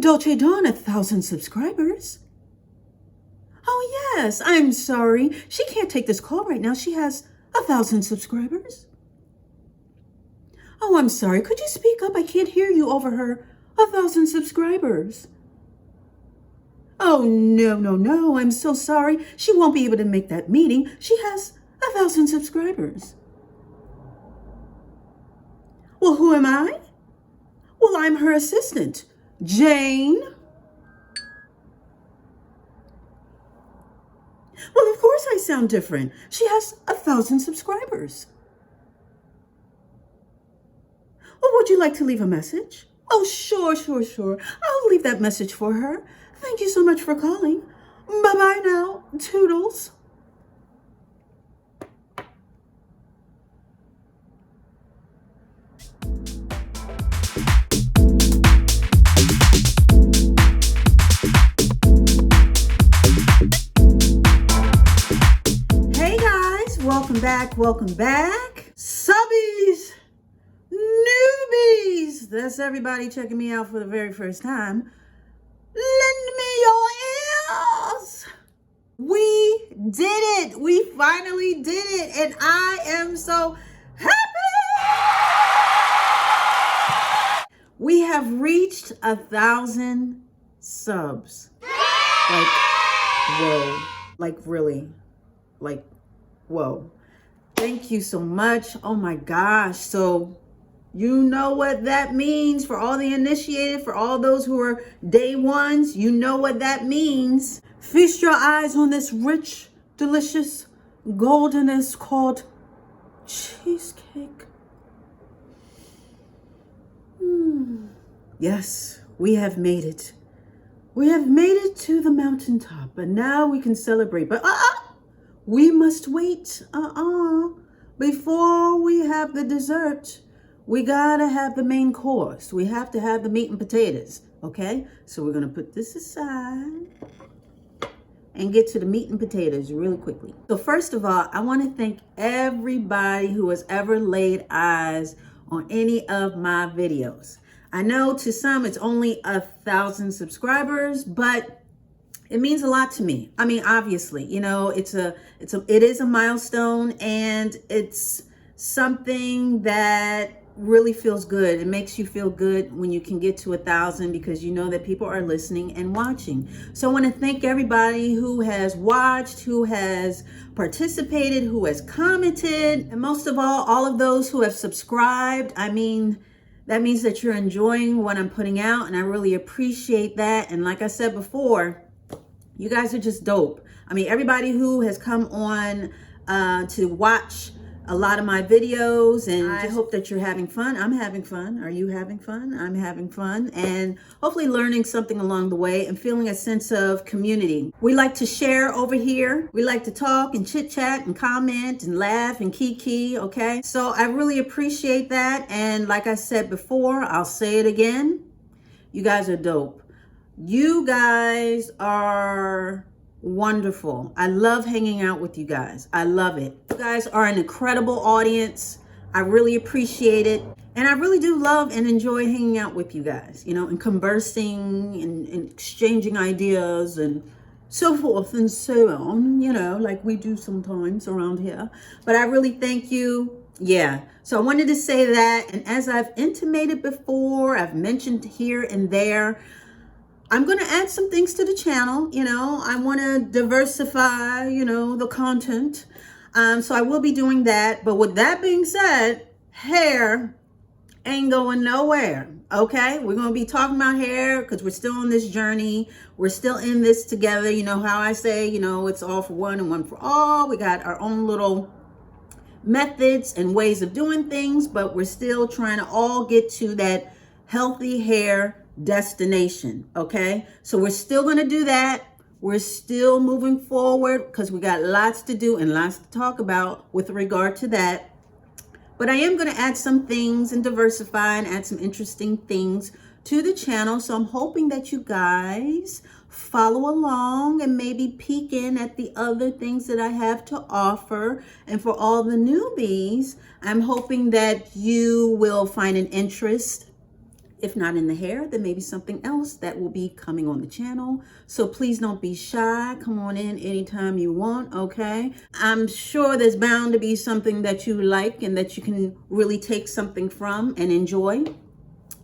Dolce Dawn 1,000 subscribers. Oh yes, I'm sorry. She can't take this call right now. She has 1,000 subscribers. Oh, I'm sorry. Could you speak up? I can't hear you over her 1,000 subscribers. Oh, no. I'm so sorry. She won't be able to make that meeting. She has 1,000 subscribers. Well, who am I? Well, I'm her assistant, Jane. Well, of course I sound different. She has 1,000 subscribers. Well, would you like to leave a message? Oh, sure. I'll leave that message for her. Thank you so much for calling. Bye-bye now, Toodles. Hey guys, welcome back. Subbies, newbies. That's everybody checking me out for the very first time. Lend me your ears. We did it. We finally did it. And I am so happy. We have reached 1,000 subs. Like, whoa. Like, really. Like, whoa. Thank you so much. Oh my gosh. So, you know what that means for all the initiated, for all those who are day ones. You know what that means. Feast your eyes on this rich, delicious goldenness called cheesecake. Yes, we have made it. We have made it to the mountaintop, but now we can celebrate. But we must wait. Before we have the dessert, we gotta have the main course. We have to have the meat and potatoes, okay? So we're gonna put this aside and get to the meat and potatoes really quickly. So first of all, I wanna thank everybody who has ever laid eyes on any of my videos. I know to some it's only 1,000 subscribers, but it means a lot to me. I mean, obviously, you know, it is a milestone, and it's something that really feels good. It makes you feel good when you can get to 1,000 because you know that people are listening and watching. So I want to thank everybody who has watched, who has participated, who has commented, and most of all of those who have subscribed. I mean, that means that you're enjoying what I'm putting out, and I really appreciate that. And like I said before, you guys are just dope. I mean, everybody who has come on to watch a lot of my videos, and I hope that you're having fun. I'm having fun. Are you having fun? I'm having fun, and hopefully learning something along the way and feeling a sense of community. We like to share over here. We like to talk and chit chat and comment and laugh and kiki, okay? So I really appreciate that. And like I said before, I'll say it again. You guys are dope. You guys are wonderful. I love hanging out with you guys. I love it. You guys are an incredible audience. I really appreciate it. And I really do love and enjoy hanging out with you guys, you know, and conversing and exchanging ideas and so forth and so on, you know, like we do sometimes around here. But I really thank you. Yeah. So I wanted to say that. And as I've intimated before, I've mentioned here and there, I'm going to add some things to the channel. You know, I want to diversify, you know, the content. So I will be doing that. But with that being said, hair ain't going nowhere. Okay, we're going to be talking about hair because we're still on this journey. We're still in this together. You know how I say, you know, it's all for one and one for all. We got our own little methods and ways of doing things, but we're still trying to all get to that healthy hair destination. Okay, so we're still going to do that. We're still moving forward because we got lots to do and lots to talk about with regard to that. But I am going to add some things and diversify and add some interesting things to the channel. So I'm hoping that you guys follow along and maybe peek in at the other things that I have to offer. And for all the newbies, I'm hoping that you will find an interest If not in the hair, then maybe something else that will be coming on the channel. So please don't be shy. Come on in anytime you want, okay? I'm sure there's bound to be something that you like and that you can really take something from and enjoy.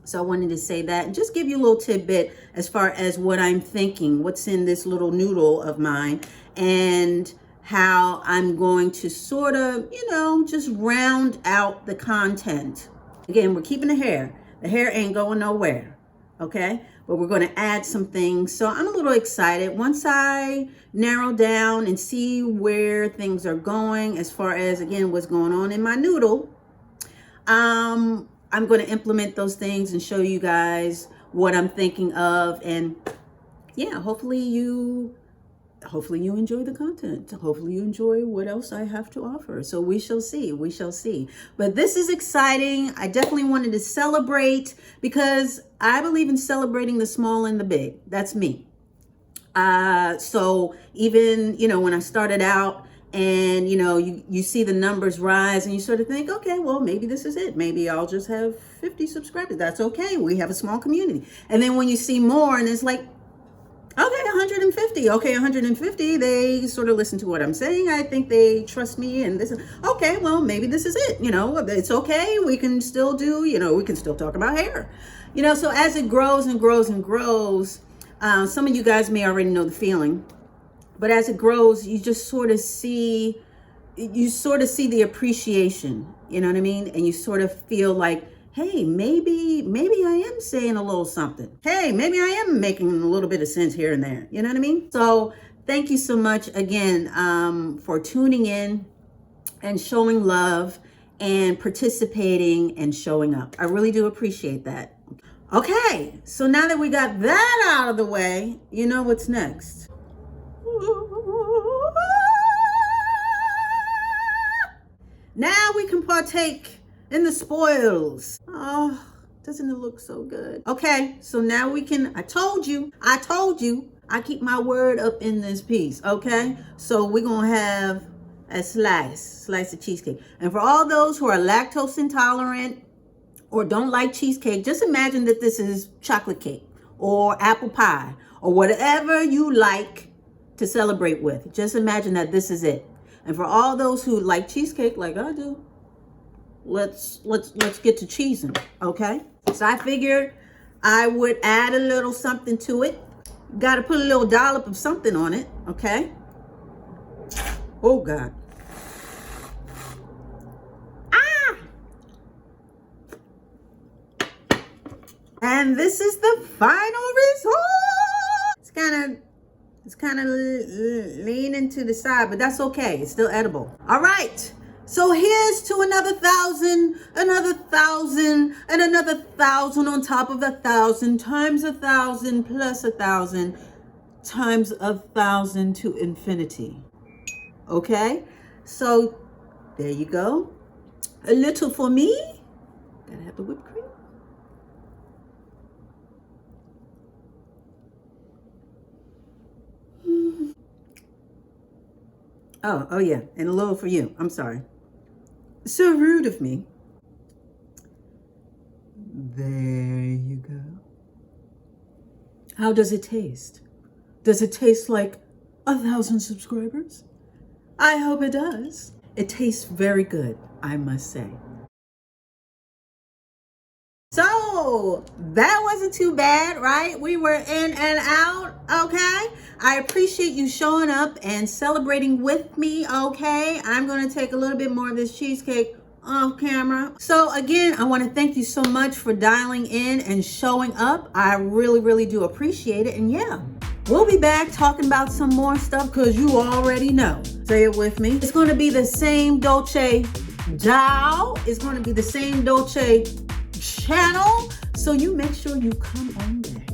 So I wanted to say that and just give you a little tidbit as far as what I'm thinking, what's in this little noodle of mine, and how I'm going to sort of, you know, just round out the content. Again, we're keeping the hair. The hair ain't going nowhere, okay? But we're going to add some things. So I'm a little excited. Once I narrow down and see where things are going as far as, again, what's going on in my noodle, I'm going to implement those things and show you guys what I'm thinking of. And yeah, hopefully you enjoy the content. Hopefully you enjoy what else I have to offer. So we shall see. We shall see. But this is exciting. I definitely wanted to celebrate because I believe in celebrating the small and the big. That's me. So even, you know, when I started out and, you know, you see the numbers rise and you sort of think, okay, well, maybe this is it. Maybe I'll just have 50 subscribers. That's okay. We have a small community. And then when you see more and it's like, okay, 150. Okay, 150. They sort of listen to what I'm saying. I think they trust me. And this is, okay, well, maybe this is it. You know, it's okay. We can still do, you know, we can still talk about hair. You know, so as it grows and grows and grows, some of you guys may already know the feeling. But as it grows, you just sort of see, the appreciation. You know what I mean? And you sort of feel like, hey, maybe I am saying a little something. Hey, maybe I am making a little bit of sense here and there. You know what I mean? So thank you so much again for tuning in and showing love and participating and showing up. I really do appreciate that. Okay, so now that we got that out of the way, you know what's next. Now we can partake in the spoils. Oh, doesn't it look so good? Okay, so now we can, I told you, I keep my word up in this piece, okay? So we're gonna have a slice of cheesecake. And for all those who are lactose intolerant or don't like cheesecake, just imagine that this is chocolate cake or apple pie or whatever you like to celebrate with. Just imagine that this is it. And for all those who like cheesecake like I do, let's get to cheesing, okay? So I figured I would add a little something to it. Got to put a little dollop of something on it, okay? Oh God. Ah! And this is the final result. It's kind of leaning to the side, but that's okay. It's still edible. All right. So here's to another 1,000, another 1,000, and another 1,000 on top of 1,000 times 1,000 plus 1,000 times 1,000 to infinity. Okay? So there you go. A little for me. Gotta have the whipped cream. Oh yeah, and a little for you. I'm sorry. So rude of me. There you go. How does it taste? Does it taste like 1,000 subscribers? I hope it does. It tastes very good, I must say. So that wasn't too bad, right? We were in and out, okay? I appreciate you showing up and celebrating with me, okay? I'm gonna take a little bit more of this cheesecake off camera. So again, I wanna thank you so much for dialing in and showing up. I really, really do appreciate it. And yeah, we'll be back talking about some more stuff because you already know. Say it with me. It's gonna be the same Dolce Dow. It's gonna be the same Dolce channel, so you make sure you come on back.